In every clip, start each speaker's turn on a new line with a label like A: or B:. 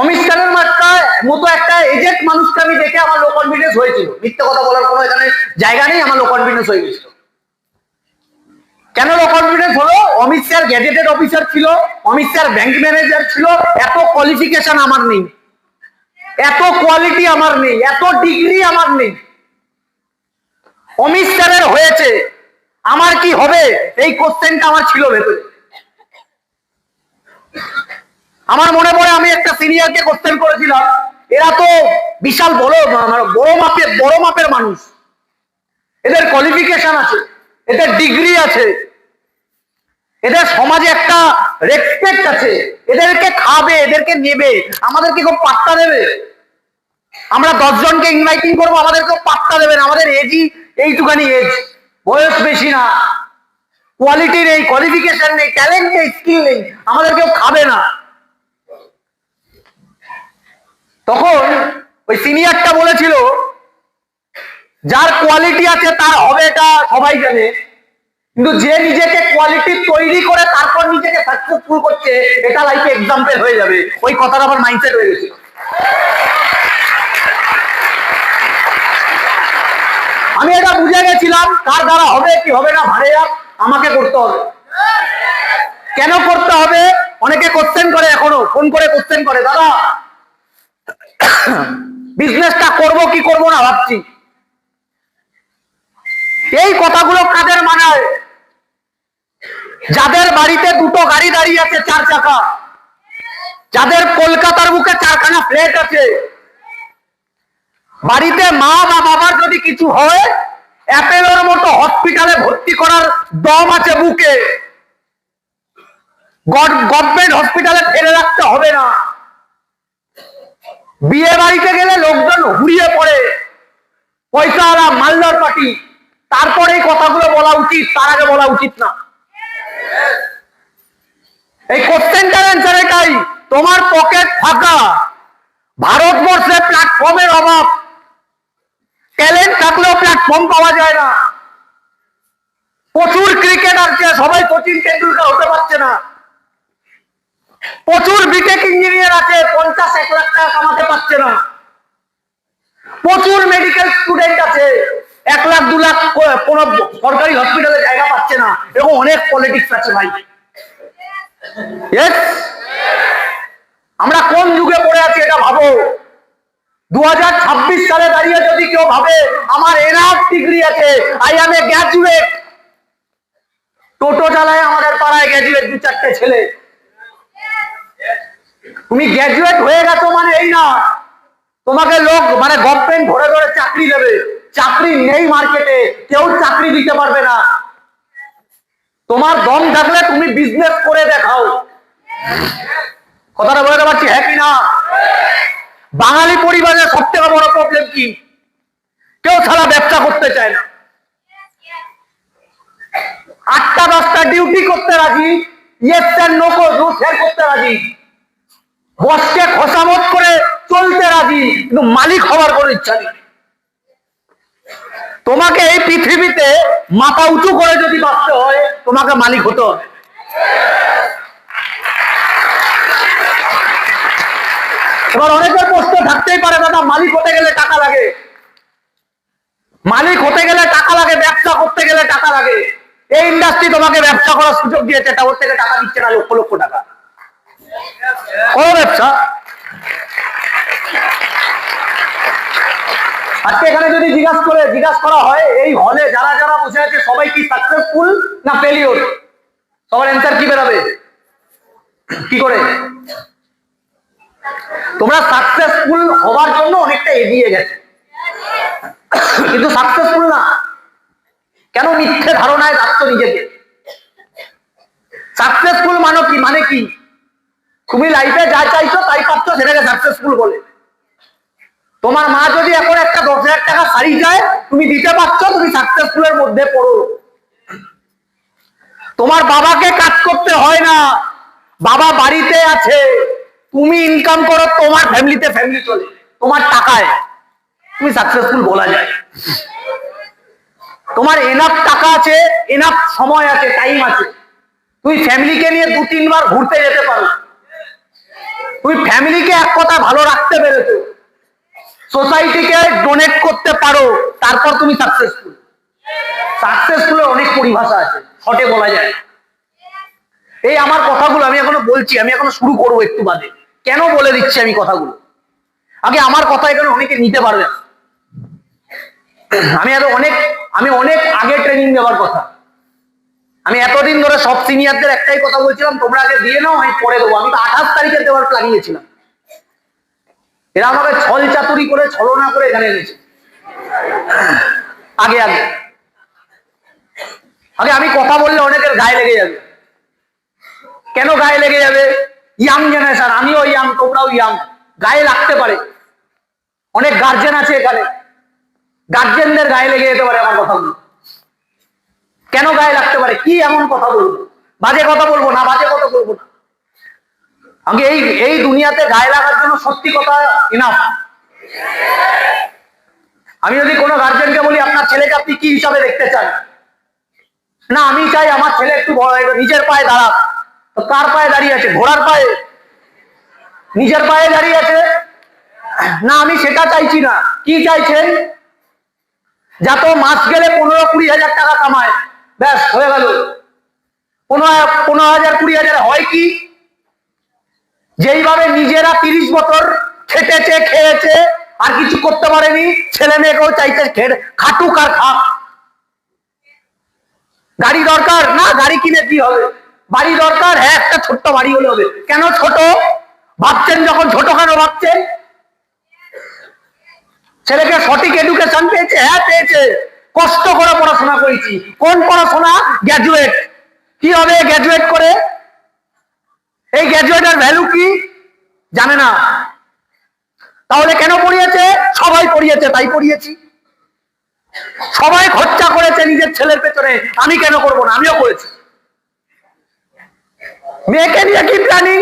A: অমিত শাহের মতো একটা এজেন্ট মানুষকে আমি দেখে আমার লো কনফিডেন্স হয়েছিল। মিথ্যে কথা বলার কোনো এখানে জায়গা নেই, আমার লো কনফিডেন্স হয়ে গেছিল। কেন লো কনফিডেন্স হলো? অমিত শাহ গ্যাজেটেড অফিসার ছিল, অমিত শাহ ব্যাংক ম্যানেজার ছিল। এত কোয়ালিফিকেশন আমার নেই, এত কোয়ালিটি আমার নেই, এত ডিগ্রি আমার নেই। অমিত শাহের হয়েছে, আমার কি হবে? এই কোশ্চেনটা আমার ছিল ভেতরে। আমার মনে পড়ে আমি একটা সিনিয়রকে কোশ্চেন করেছিলাম, এরা তো বিশাল বড় মাপের মানুষ, এদের কোয়ালিফিকেশন আছে, এদের ডিগ্রি আছে, এদের সমাজে একটা রেসপেক্ট আছে, এদেরকে খাবে, এদেরকে নেবে, আমাদেরকে খুব পাত্তা দেবে? আমরা 10 জনকে ইনভাইটিং করবো, আমাদেরকে পাত্তা দেবেন? আমাদের এজই এইটুখানি এজ, বয়স বেশি না, কোয়ালিটি নেই, কোয়ালিফিকেশন নেই, ট্যালেন্ট নেই, স্কিল নেই, আমাদের কেউ খাবে না। তখন ওই সিনিয়রটা বলেছিল, যার কোয়ালিটি আছে তার হবে, এটা সবাই জানে, কিন্তু যে নিজেকে কোয়ালিটি তৈরি করে তারপর নিজেকে সাকসেসফুল করছে, এটা লাইফে এক্সাম্পল হয়ে যাবে। ওই কথাটা আমার মাইন্ডসেট হয়ে গেছিল। আমি এটা বুঝে গেছিলাম, কার দ্বারা হবে কি হবে না ভাড়ে যাক, আমাকে করতে হবে। কেন করতে হবে? অনেকে কোশ্চেন করে, এখনো ফোন করে কোশ্চেন করে, দাদা বিজনেসটা করবো কি করবো না ভাবছি। এই কথাগুলো কাদের মানায়? যাদের বাড়িতে 2টো গাড়ি দাঁড়িয়ে আছে 4 চাকা, যাদের কলকাতার বুকে 4খানা ফ্ল্যাট আছে, বাড়িতে মা বা বাবার যদি কিছু হয়, অ্যাপেলোর মতো হসপিটালে ভর্তি করার দম আছে বুকে, গভর্নমেন্ট হসপিটালে ফেলে রাখতে হবে না। বিয়ে বাড়িতে গেলে লোকজন হুড়িয়ে পড়ে, পয়সাওয়ালা মালদার পার্টি, তারপরে এই কথাগুলো বলা উচিত, তার আগে বলা উচিত না। এই কোশ্চেনটার অ্যান্সার এটাই, তোমার পকেট ফাঁকা, ভারতবর্ষে প্ল্যাটফর্মের অভাব, ট্যালেন্ট থাকলেও প্ল্যাটফর্ম পাওয়া যায় না। প্রচুর ক্রিকেটার আছে, সবাই সচিন টেন্ডুলকার হতে পারছে না। প্রচুর বিটেক ইঞ্জিনিয়ার আছে, 50-1 লাখ টাকা কামাতে পারছে না। প্রচুর মেডিকেল স্টুডেন্ট আছে, 1 লাখ 2 লাখ কোন সরকারি হসপিটালে জায়গা পাচ্ছে না। এরকম অনেক পলিটিক্স আছে ভাই। আমরা কোন যুগে পড়ে আছি এটা ভাবো। 2026 সালে দাঁড়িয়ে যদি কেউ ভাবে আমার এনাফ ডিগ্রি আছে, আই এম এ গ্র্যাজুয়েট, টোটো চালায় আমাদের পাড়ায় গ্র্যাজুয়েট 2-4টে ছেলে। তুমি গ্র্যাজুয়েট হয়ে গেছো মানে এই না তোমাকে লোক মানে গভর্নমেন্ট ধরে ধরে চাকরি দেবে। চাকরি নেই মার্কেটে, কেউ চাকরি দিতে পারবে না। তোমার দম থাকলে তুমি বিজনেস করে দেখাও। কথাটা বলতে পারছি, হ্যাঁ কি না? বাঙালি পরিবারের সবথেকে বড় প্রবলেম কি? কেউ ছাড়া ব্যবসা করতে চায় না। 8টা 10টা ডিউটি করতে রাজি, ইয়েস স্যার নো স্যার করতে রাজি, বসকে খোসামত করে চলতে রাজি, কিন্তু মালিক হওয়ার কোনো ইচ্ছা নেই। তোমাকে এই পৃথিবীতে মাথা উঁচু করে যদি বাঁচতে হয়, তোমাকে মালিক হতে হবে। এবার অনেকের প্রশ্ন থাকতেই পারে, দাদা মালিক হতে গেলে টাকা লাগে, মালিক হতে গেলে টাকা লাগে, ব্যবসা করতে গেলে টাকা লাগে। এই ইন্ডাস্ট্রি তোমাকে ব্যবসা করার সুযোগ দিয়েছে, এটা ওর থেকে টাকা দিচ্ছে না, লক্ষ লক্ষ টাকা। করো ব্যবসা। আজকে এখানে যদি জিজ্ঞাসা করা হয়, এই হলে যারা যারা বসে আছে সবাই কি সাকসেসফুল না ফেলিওর, সবার অ্যান্সার কি বেরোবে? কি করে? তোমরা সাকসেসফুল হওয়ার জন্য অনেকটা এগিয়ে গেছে, কিন্তু সাকসেসফুল না। কেন? মিথ্যে ধারণায় রাখছো নিজেকে। সাকসেসফুল মানে কি? তুমি লাইফে যা চাইছো তাই পাচ্ছ, সেটাকে সাকসেসফুল বলে। তোমার মা যদি এখন একটা 10,000 টাকা শাড়ি যায়, তুমি দিতে পারছো, তুমি সাকসেসফুলের মধ্যে পড়ো। তোমার বাবাকে কাজ করতে হয় না, বাবা বাড়িতে আছে, তুমি ইনকাম করো, তোমার ফ্যামিলিতে ফ্যামিলি চলে, তোমার টাকায়, তুমি সাকসেসফুল বলা যায়। তোমার এনাফ টাকা আছে, এনাফ সময় আছে, টাইম আছে, তুমি ফ্যামিলিকে নিয়ে 2-3 বার ঘুরতে যেতে পারো। ফ্যামিলিকে এক কথা ভালো রাখতে পেরেছো, সোসাইটিকে ডোনেট করতে পারো, তারপর তুমি সাকসেসফুল। সাকসেসফুলের অনেক পরিভাষা আছে, শর্টে বলা যায়। এই আমার কথাগুলো আমি এখনো বলছি, আমি এখনো শুরু করবো একটু বাদে। কেন বলে দিচ্ছি আমি কথাগুলো? আগে আমার কথা এখানে অনেকে নিতে পারবে না। আমি অনেক আগে ট্রেনিং দেওয়ার কথা। আমি এতদিন ধরে সব সিনিয়রদের একটাই কথা বলছিলাম, তোমরা আগে দিয়ে নাও, আমি পরে দেবো। আমি তো 28 তারিখে দেওয়ার প্ল্যানিয়েছিলাম। এরা আমাকে ছল চাতুরি করে, ছলনা করে এখানে এনেছে। আগে আগে আগে আমি কথা বললে অনেকের গায়ে লেগে যাবে। কেন গায়ে লেগে যাবে? ইয়াং জেনারেশন, আমিও ইয়াং, তোমরাও ইয়াং, গায়ে লাগতে পারে। অনেক গার্জেন আছে এখানে, গার্জেনদের গায়ে লেগে যেতে পারে আমার কথাগুলো। কেন গায়ে লাগতে পারে? কি এমন কথা বলবো? বাজে কথা বলবো না, বাজে কথা বলবো না। আগে এই দুনিয়াতে গায়ে লাগার জন্য সত্যি কথা ইনাফ। আমি যদি কোনো গার্জেনকে বলি আপনার ছেলেকে আপনি কি হিসাবে দেখতে চান, না আমি চাই আমার ছেলে একটু নিজের পায়ে দাঁড়াক। তো কার পায়ে দাঁড়িয়ে আছে? ঘোড়ার পায়ে? নিজের পায়ে দাঁড়িয়ে আছে না, আমি সেটা চাইছি না। কি চাইছেন? যাতে মাস গেলে 15-20 হাজার টাকা কামায়, ব্যাস হয়ে গেল। 15,000-20,000 হয় কি? যেইভাবে নিজেরা 30 বছর খেটেছে, খেয়েছে, আর কিছু করতে পারেনি, ছেলে মেয়েকেও চাইছে খাটুক আর খাক। গাড়ি দরকার না, গাড়ি কিনে কি হবে? বাড়ি দরকার, হ্যাঁ একটা ছোট্ট বাড়ি হলে হবে। কেন ছোট ভাবছেন? যখন ছোট কেন ভাবছেন? ছেলেকে সঠিক এডুকেশন পেয়েছে, হ্যাঁ পেয়েছে, কষ্ট করে পড়াশোনা করেছি। কোন পড়াশোনা? গ্র্যাজুয়েট। কি হবে গ্র্যাজুয়েট করে? এই গ্র্যাজুয়েটের ভ্যালু কি জানে না। তাহলে কেন পড়িয়েছে? সবাই পড়িয়েছে তাই পড়িয়েছি। সবাই খরচা করেছে নিজের ছেলের পেছনে, আমি কেন করবো না? আমিও করেছি। মেয়েকে নিয়ে কি প্ল্যানিং?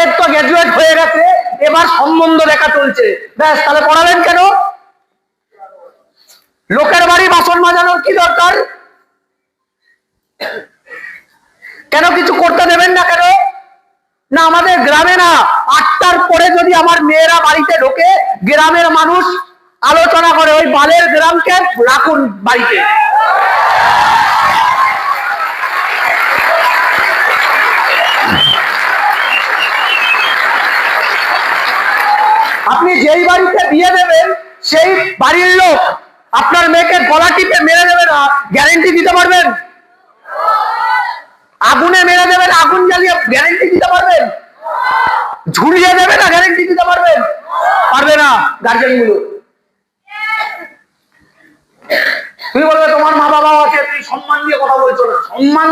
A: এর তো গ্র্যাজুয়েট হয়ে গেছে, এবার সম্বন্ধ দেখা চলছে, ব্যাস। তাহলে পড়ালেন কেন? লোকের বাড়ি বাসন মাজানোর কি দরকার? কেন কিছু করতে দেবেন না কেন? না আমাদের গ্রামে না, 8টার পরে যদি আমার মেয়েরা বাড়িতে ঢোকে, গ্রামের মানুষ আলোচনা করে ওই বালের গ্রামকে রাখুন বাড়িতে। আপনি যেই বাড়িতে বিয়ে দেবেন সেই বাড়ির লোক আপনার মেয়েকে গলা টিপে মেরে দেবে না, গ্যারেন্টি দিতে পারবেন? আগুনে মেরে দেবেন, আগুন জ্বালিয়ে গ্যারেন্টি দিতে পারবেন? ঝুলিয়ে দেবে না, গ্যারেন্টি দিতে পারবেন? পারবে না গার্জেন গুলো। তুমি বলবে তোমার মা বাবা আছে, তুমি সম্মান দিয়ে কথা বলছো না। সম্মান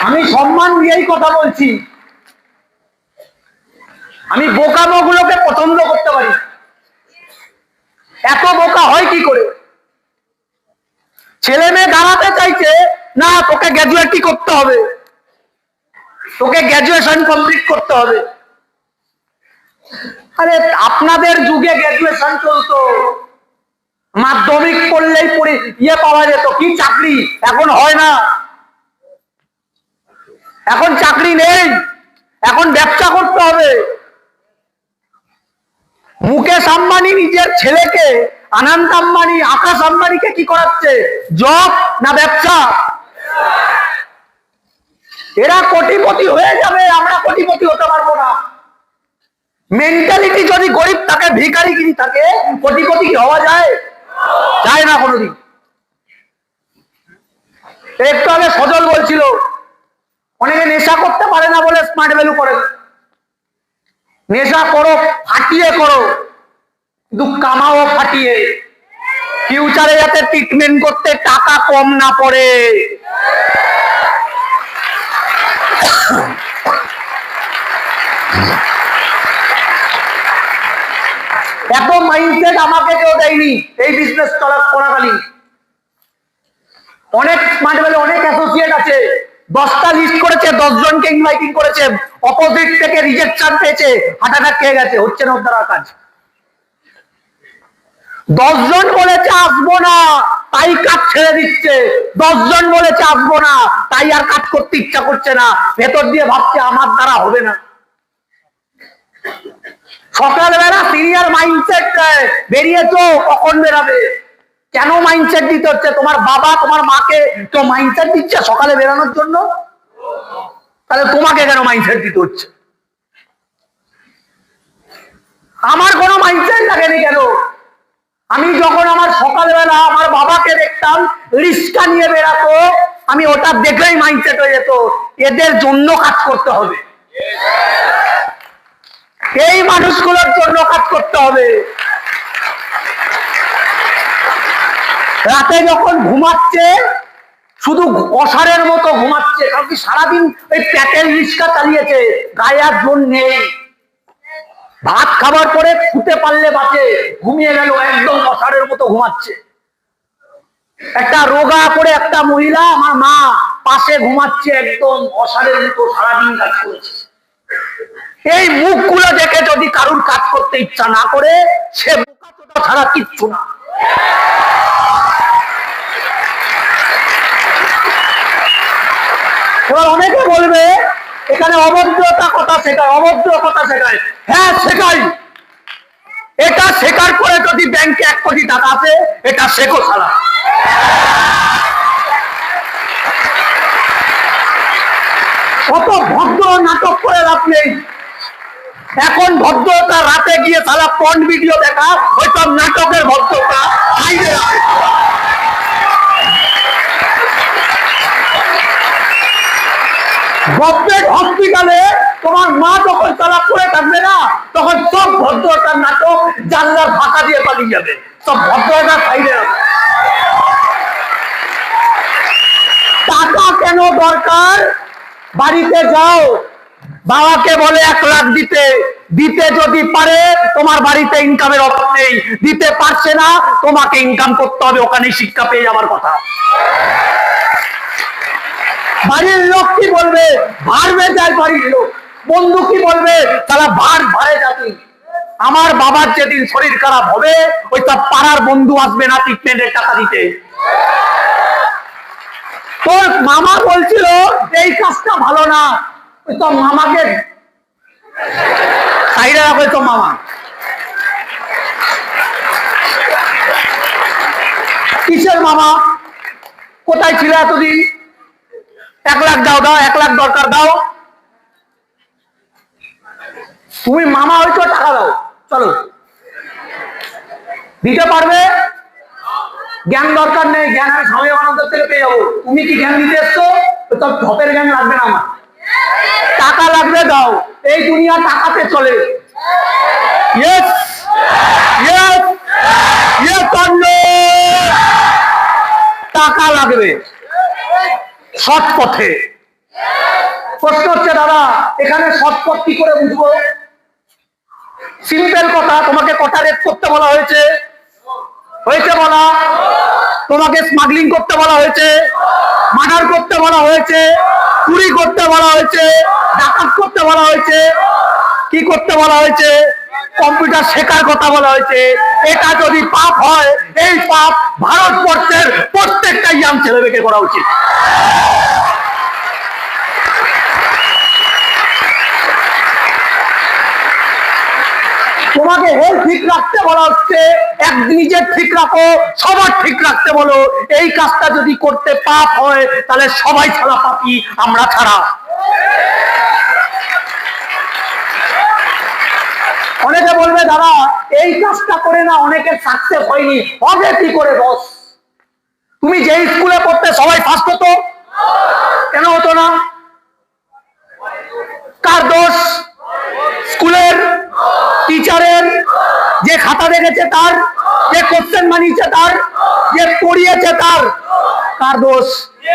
A: আমি সম্মান দিয়েই কথা বলছি। আমি বোকামো গুলোকে পছন্দ করতে পারি। এত বোকা হয় কি করে? ছেলে মেয়ে দাঁড়াতে চাইছে না, তোকে গ্র্যাজুয়েটই করতে হবে, তোকে গ্র্যাজুয়েশন কমপ্লিট করতে হবে। আরে আপনাদের যুগে গ্র্যাজুয়েশন চলতো, মাধ্যমিক পড়লেই ইয়ে পাওয়া যেত, কি চাকরি। এখন হয় না, এখন চাকরি নেই, এখন ব্যবসা করতে হবে। মুকেশ আম্বানি নিজের ছেলেকে, আনন্দ আম্বানি, আকাশ আম্বানিকে কি করাচ্ছে? জব না ব্যবসা? এরা কোটিপতি হয়ে যাবে, আমরা কোটিপতি হতে পারবো না। মেন্টালিটি যদি গরিব থাকে, ভিখারিগিরি থাকে, কোটিপতি কি হওয়া যায়? যায় না কোনোদিন। একটু আগে সজল বলছিল অনেকে নেশা করতে পারে না বলে স্মার্ট ভ্যালু করে। নেশা করো, ফাটিয়ে করো, কিন্তু কামাও ফাটিয়ে, ফিউচারে যাতে ট্রিটমেন্ট করতে টাকা কম না পড়ে। এত মাইন্ডসেট আমাকে কেউ দেয়নি এই বিজনেস করাকালীন। অনেক স্মার্ট ভ্যালু, অনেক অ্যাসোসিয়েট আছে, 10টা লিস্ট করেছে, 10 জনকে ইনভাইটিং করেছে, অপোজিট থেকে রিজেকশন পেয়েছে, হার্ট অ্যাটাক খেয়ে গেছে, হচ্ছে না ওর দ্বারা কাজ। 10 জন বলেছে আসবো না, তাই কাজ ছেড়ে দিচ্ছে। 10 জন বলেছে আসবো না, তাই আর কাজ করতে ইচ্ছা করছে না, ভেতর দিয়ে ভাবছে আমার দ্বারা হবে না। সকালবেলা সিনিয়র মাইন্ডসেট বেরিয়েছো, কখন বেরাবে? কেন মাইন্ডসেট দিতে হচ্ছে? তোমার বাবা তোমার মাকে কেউ মাইন্ডসেট দিচ্ছে সকালে বেরানোর জন্য? তাহলে তোমাকে কেন মাইন্ডসেট দিতে হচ্ছে? আমার কোনো মাইন্ডসেট লাগেনি কেন? আমি যখন আমার সকালবেলা আমার বাবাকে দেখতাম রিস্কা নিয়ে বেরাতো, আমি ওটা দেখলেই মাইন্ডসেট হয়ে যেত এদের জন্য কাজ করতে হবে, এই মানুষগুলোর জন্য কাজ করতে হবে। রাতে যখন ঘুমাচ্ছে শুধু অসারের মতো ঘুমাচ্ছে, কারণ কি সারাদিন ওই প্যাটেল রিস্কা চালিয়েছে, গায়ে আর জোর নেই। ভাত খাবার পরে শুতে পারলে বাঁচে, ঘুমিয়ে গেল একদম অসারের মতো ঘুমাচ্ছে। একটা রোগা করে একটা মহিলা আমার মা পাশে ঘুমাচ্ছে, একদম অসারের মতো সারাদিন কাজ করেছে। এই মুখগুলো দেখে যদি কারুর কাজ করতে ইচ্ছা না করে, সে বোকাচোদা ছাড়া কিচ্ছু না। এবার অনেকে বলবে এখানে অভদ্রতা কথা শেখায়, অভদ্র কথা শেখায়। হ্যাঁ শেখাই, এটা শেখার পরে যদি ব্যাংকে 1 কোটি টাকা আছে, এটা শেখো ছাড়া। অত ভদ্র নাটক করে লাভ নেই। এখন ভদ্রতা রাতে গিয়ে সারা পর্ন ভিডিও দেখা, ওইসব নাটকের ভদ্রতা। গভর্নমেন্ট হসপিটালে তোমার মা যখন তারা করে থাকবে না, তখন সব ভদ্রতার নাটক জানলার ফাঁকা দিয়ে পালিয়ে যাবে, সব ভদ্রতা সাইডে রাখবে। টাকা কেন দরকার? বাড়িতে যাও, বাবাকে বলে 1 লাখ দিতে, দিতে যদি পারে তোমার বাড়িতে ইনকামের অভাব নেই, দিতে পারছে না তোমাকে ইনকাম করতে হবে, ওখানে শিক্ষা পেয়ে যাওয়ার কথা। বাড়ির লোক কি বলবে? ভাড়বে যায় বাড়ির লোক। বন্ধু কি বলবে? তারা ভাড়ে যাবে। আমার বাবার যেদিন শরীর খারাপ হবে, ওই সব পাড়ার বন্ধু আসবে না ট্রিটমেন্টের টাকা দিতে। তোর মামা বলছিল এই কাজটা ভালো না, ওই তো মামাকে সাইডে রাখবে। তো মামা কিসের মামা? কোথায় ছিল এতদিন? 1 লাখ দাও, 1 লাখ দরকার, দাও। তুমি মামা হয়তো টাকা দাও, চলো। দিতে পারবে? জ্ঞান দরকার নেই, জ্ঞান আমি স্বামী বিবেকানন্দ থেকে পেয়ে যাবো। তুমি কি জ্ঞান দিতে এসছো? সব ঢপের জ্ঞান লাগবে না আমার। টাকা লাগবে, দাও। এই দুনিয়া টাকাতে চলে। ইয়েস ইয়েস ইয়েস, টাকা লাগবে সৎ পথে। প্রশ্ন হচ্ছে দাদা এখানে সৎ পথ কি করে বুঝবো? সিম্পল কথা, তোমাকে কটা রেপ করতে বলা হয়েছে? হয়েছে বলা? তোমাকে স্মাগলিং করতে বলা হয়েছে, মার্ডার করতে বলা হয়েছে, চুরি করতে বলা হয়েছে, ডাকাত করতে বলা হয়েছে, কি করতে বলা হয়েছে? কম্পিউটার শেখার কথা বলা হয়েছে। এটা যদি পাপ হয়, এই পাপ ভারতবর্ষের প্রত্যেকটা ইয়াং ছেলেমেয়েকে করা উচিত। তোমাকে হেলথ ঠিক রাখতে বলা হচ্ছে, নিজের ঠিক রাখো, সবার ঠিক রাখতে বলো। এই কাজটা যদি করতে পাপ হয়, তাহলে সবাই ছাড়া পাপী, আমরা ছাড়া। অনেকে বলবে দাদা এই কাজটা করে না অনেকের সাকসেস হয়নি। হবে কি করে বস? তুমি যে স্কুলে পড়তে সবাই ফার্স্ট হতো, কেন হতো না? কার দোষ? স্কুলের, টিচারের, যে খাতা দেখেছে তার, যে কোশ্চেন বানিয়েছে তার, যে পড়িয়েছে তার। কার দোষ?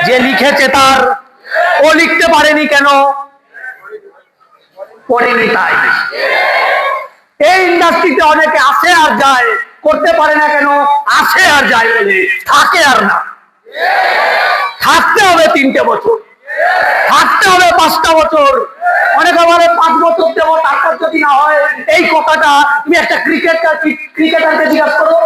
A: যে লিখেছে তার। ও লিখতে পারেনি কেন? পড়েনি তাই। এই ইন্ডাস্ট্রিতে অনেকে আসে আর যায়, করতে পারে না কেন? আসে আর যায় বলে, থাকে আর না। থাকতে হবে 3টে বছর, থাকতে হবে 5টা বছর। অনেকে বলে 5 বছর দেবো, তারপর যদি না হয়। এই কথাটা তুমি একটা ক্রিকেটারকে জিজ্ঞাসা করো,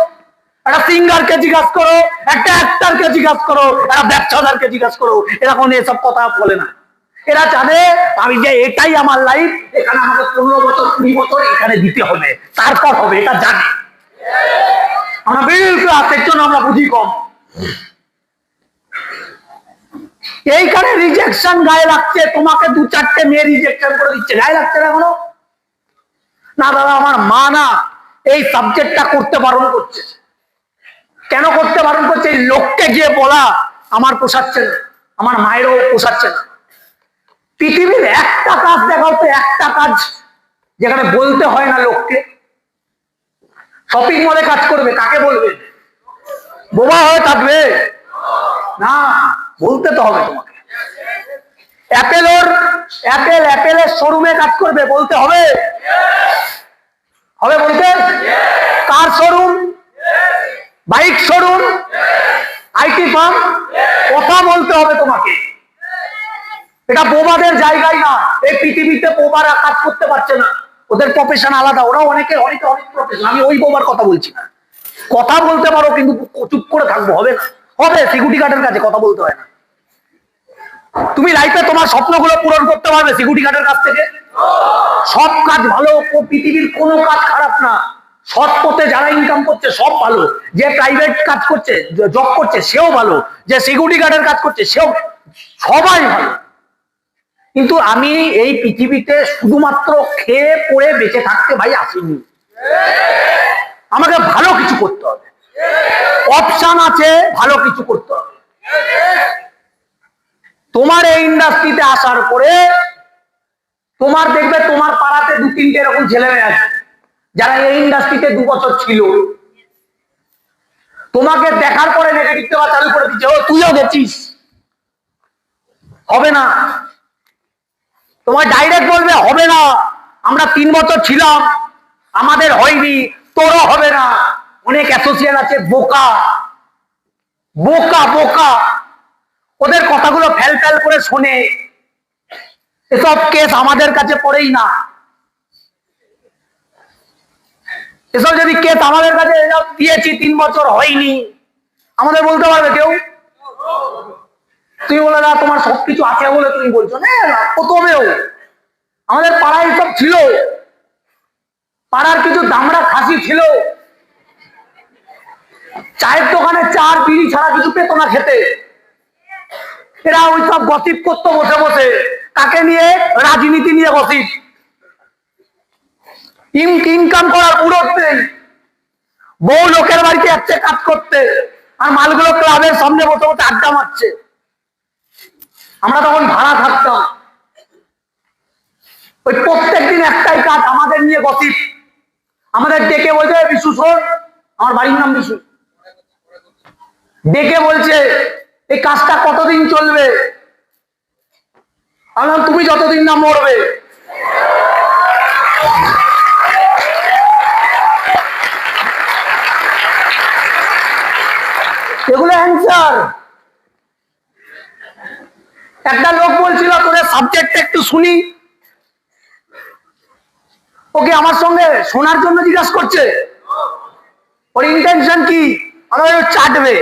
A: একটা সিঙ্গারকে জিজ্ঞাসা করো, একটা অ্যাক্টরকে জিজ্ঞাসা করো, একটা ব্যবসাদারকে জিজ্ঞাসা করো, এরা কোনো এসব কথা বলে না। এরা জানে আমি যে এটাই আমার লাইফ, এখানে আমাকে 15 বছর 20 বছর এখানে দিতে হবে, তারপর হবে, এটা জানে। আমরা মিডল ক্লাসের জন্য আমরা বুঝি কম। এইখানে রিজেকশন গায়ে লাগছে, তোমাকে 2-4টে মেয়ে রিজেকশন করে দিচ্ছে, গায়ে লাগছে না এখনো? না দাদা আমার মা না এই সাবজেক্টটা করতে বারণ করছে। কেন করতে বারণ করছে? এই লোককে গিয়ে বলা আমার পোষাচ্ছে না, আমার মায়েরও পোষাচ্ছে না। পৃথিবীর একটা কাজ দেখাও তো, একটা কাজ যেখানে বলতে হয় না লোককে। শপিং মলে কাজ করবে, কাকে বলবে? বোবা হয়ে থাকবে না, বলতে তো হবে তোমাকে। অ্যাপেলের শোরুমে কাজ করবে, বলতে হবে, হবে বলতে? কার showroom, bike showroom, IT firm, কথা বলতে হবে তোমাকে। এটা বোবাদের জায়গায় না। এই পৃথিবীতে বোবারা কাজ করতে পারছে না, ওদের প্রফেশন আলাদা, ওরা অনেক প্রফেশন। আমি ওই বোবার কথা বলছি না। কথা বলতে পারো কিন্তু চুপ করে থাকবো হবে না। হবে সিকিউরিটি গার্ডের কাছে কথা বলতে হয় না। তুমি লাইফে তোমার স্বপ্নগুলো পূরণ করতে পারবে সিকিউরিটি গার্ডের কাছ থেকে। সব কাজ ভালো, পৃথিবীর কোনো কাজ খারাপ না। সৎ পথে যারা ইনকাম করছে সব ভালো, যে প্রাইভেট কাজ করছে, জব করছে সেও ভালো, যে সিকিউরিটি গার্ডের কাজ করছে সেও, সবাই ভালো। কিন্তু আমি এই পৃথিবীতে শুধুমাত্র খেয়ে পড়ে বেঁচে থাকতে ভাই আসিনি। আমাকে ভালো কিছু করতে হবে, অপশন আছে, ভালো কিছু করতে হবে। তোমার এই ইন্ডাস্ট্রিতে আসার পরে তোমার দেখবে তোমার পাড়াতে 2-3টে এরকম ছেলে মেয়ে আছে যারা এই ইন্ডাস্ট্রিতে 2 বছর ছিল। তোমাকে দেখার পরে নেগেটিভ দেওয়া চালু করে দিচ্ছে, ও তুইও গেছিস, হবে না। তোমার ডাইরেক্ট বলবে হবে না, আমরা 3 বছর ছিলাম, আমাদের হয়নি, তোরও হবে না। অনেক অ্যাসোসিয়েট আছে বোকা বোকা বোকা, ওদের কথাগুলো ফেল ফেল করে শোনে। এসব কেস আমাদের কাছে পড়েই না। এসব যদি কেস আমাদের কাছে দিয়েছি 3 বছর হয়নি, আমাদের বলতে পারবে কেউ? তুমি বলে না তোমার সবকিছু আছে বলে তুমি বলছো না, প্রথমেও আমাদের পাড়ায় সব ছিল। পাড়ার কিছু দামড়া খাসি ছিল, চায়ের দোকানে চার বিড়ি ছাড়া কিছু পেত না খেতে। এরা ওই সব গসিপ করতো বসে বসে, কাকে নিয়ে? রাজনীতি নিয়ে গসিপ। ইনকাম করার উড়ত নেই, বউ লোকের বাড়িতে যাচ্ছে কাজ করতে, আর মালগুলো ক্লাবের সামনে বসে বসে আড্ডা মারছে। আমরা তখন ভাড়া থাকতাম, ওই প্রত্যেকদিন একটাই কাজ, আমাদের নিয়ে গসিপ। আমাদের ডেকে বলছে বিশু শোন, আমার বাড়ির নাম বিশু, ডেকে বলছে এই কাজটা কতদিন চলবে? আমি তুমি যতদিন না মরবে। এগুলো অ্যান্সার। একটা লোক বলছিল তোদের সাবজেক্টটা একটু শুনি, ওকে আমার সঙ্গে শোনার জন্য জিজ্ঞাসা করছে। ওর ইন্টেনশন কি? আমাদের চাটবে,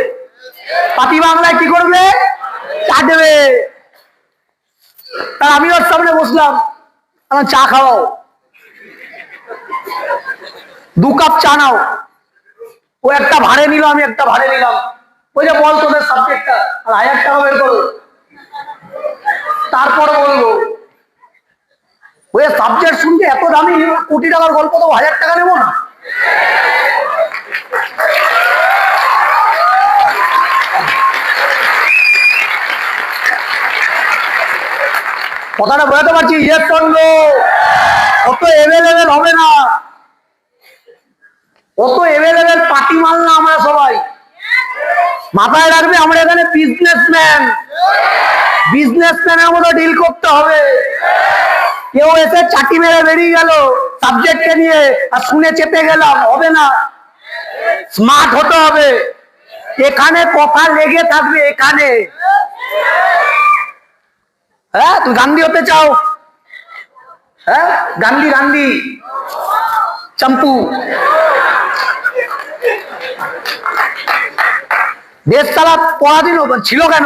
A: পাতি বাংলায় কি করবে? চাটবে। আর আমি ওর সামনে বসলাম, আমার চা খাওয়াও, 2 কাপ চা নাও। ও একটা ভাড়ে নিল, আমি একটা ভাড়ে নিলাম। ওই যে বল তোদের সাবজেক্টটা, আর 1000 টাকা বের করো, তারপর বলবো। ওই সাবজেক্ট শুনতে এত দামি, কোটি টাকার গল্প, তো 1000 টাকা নেবো না। কথাটা বোঝাতে পারছি? ইয়েস করলো, অত এভেলেবেল হবে না, অত এভেলেবেল পার্টি মাল না আমরা সবাই। মাথায় রাখবে আমরা এখানে বিজনেসম্যানের মতো ডিল করতে হবে। কেউ এসে চাটি মেরে বেরিয়ে গেল সাবজেক্টকে নিয়ে, আর শুনে চেপে গেলাম, হবে না। স্মার্ট হতে হবে, এখানে কথা লেগে থাকবে। এখানে হ্যাঁ, তুই গান্ধী হতে চাও? হ্যাঁ, গান্ধী চম্পু দেশ চালা পরাধীন ছিল কেন?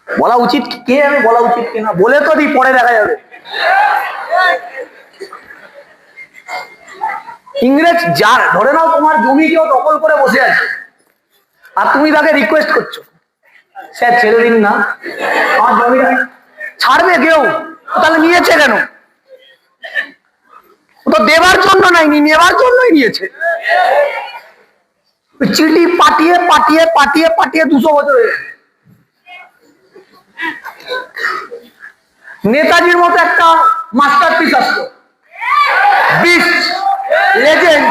A: বলা উচিত কে, আমি বলা উচিত কিনা বলে তো দিই, পরে দেখা যাবে। ইংরেজ যার ধরে নাও তোমার জমি কেউ দখল করে বসে আছে, আর তুমি তাকে রিকোয়েস্ট করছো, স্যার ছেড়ে দিন না আমার জমিটা। ছাড়বে কেউ? তাহলে নিয়েছে কেন? ও তো দেবার জন্য নাইনি, নেবার জন্যই নিয়েছে। চিঠি পাঠিয়ে পাঠিয়ে পাঠিয়ে পাঠিয়ে 200 বছর হয়ে গেছে। নেতাজির মতো একটা মাস্টারপিস আসলো, বিস্ট লেজেন্ড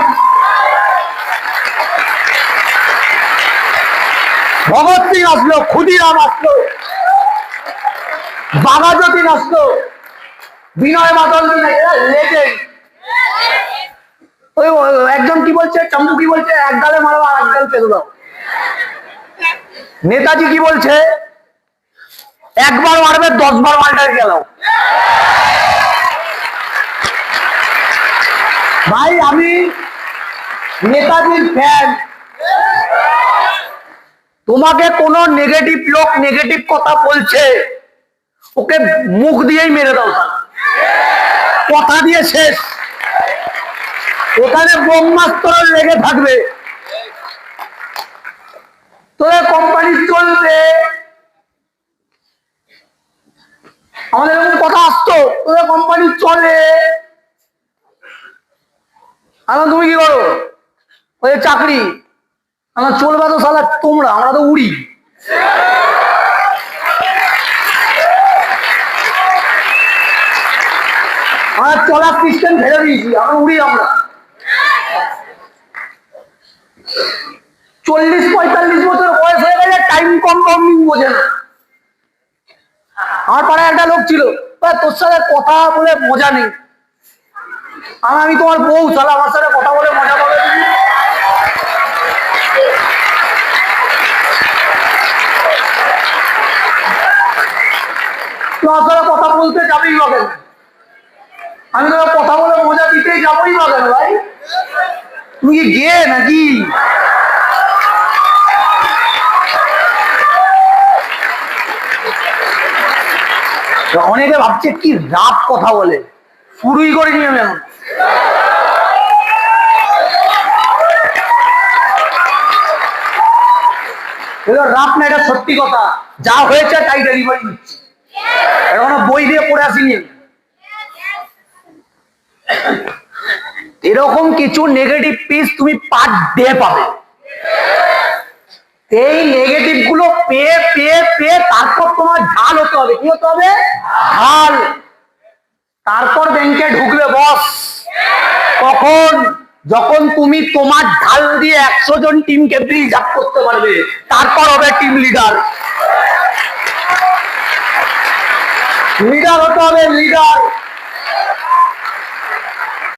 A: ভগৎ সিং আসলো, ক্ষুদিরাম আসলো, বাঘা যতীন আসলো, বিনয় বাদল, লেজেন্ড। ওই একজন কি বলছে, চম্পু কি বলছে, এক গালে মারো আর এক গাল পেলো দাও। নেতাজি কি বলছে, একবার মারবে 10 বার মালটার গেল। ভাই আমি নেতাজির ফ্যান। তোমাকে কোনো নেগেটিভ লোক নেগেটিভ কথা বলছে, ওকে মুখ দিয়েই মেরে দাও, কথা দিয়ে শেষ। ওখানে ব্রহ্মাস্ত্র লেগে থাকবে। তোদের কোম্পানি চলবে, আমাদের এরকম কথা আসতো, তোদের কোম্পানি চলে, এখন তুমি কি করো? ওই চাকরি আমার চলবে তো শালা, তোমরা আমরা তো উড়ি। আমার চলার সিস্টেম ফেলে দিয়েছি, আমরা উড়ি। আমরা 40-45 বছর বয়স হয়ে গেলে টাইম কম্পাউন্ডিং বোঝে না। আমার পাড়ায় একটা লোক ছিল, তোর সাথে কথা বলে মজা নেই। আমি তোমার বউ, শালা আমার সাথে কথা বলে মজা পাবে তুমি? তোমার সাথে কথা বলতে যাবেই বা কেন? আমি তোকে কথা বলে মজা দিতেই যাবোই বা কেন ভাই? তুমি কি গিয়ে নাকি? অনেকে ভাবছে কি রাপ কথা বলে, শুরুই করিনি আমি এখন। রাপ না, এটা সত্যি কথা, যা হয়েছে তাই ডেলিভারি দিচ্ছি। এখন বই দিয়ে পড়ে আসিনি। এরকম কিছু নেগেটিভ পিস তুমি পার ডে পাবে। এই নেগেটিভ গুলো পেয়ে পেয়ে পেয়ে তারপর তোমার ঢাল হতে হবে। কি হতে হবে? ঢাল। তারপর ব্যাংকে ঢুকবে বস। কখন? যখন তুমি তোমার ঢাল দিয়ে 100 জন টিমকে বিল্ড আপ করতে পারবে, তারপর হবে টিম লিডার। লিডার হতে হবে, লিডার।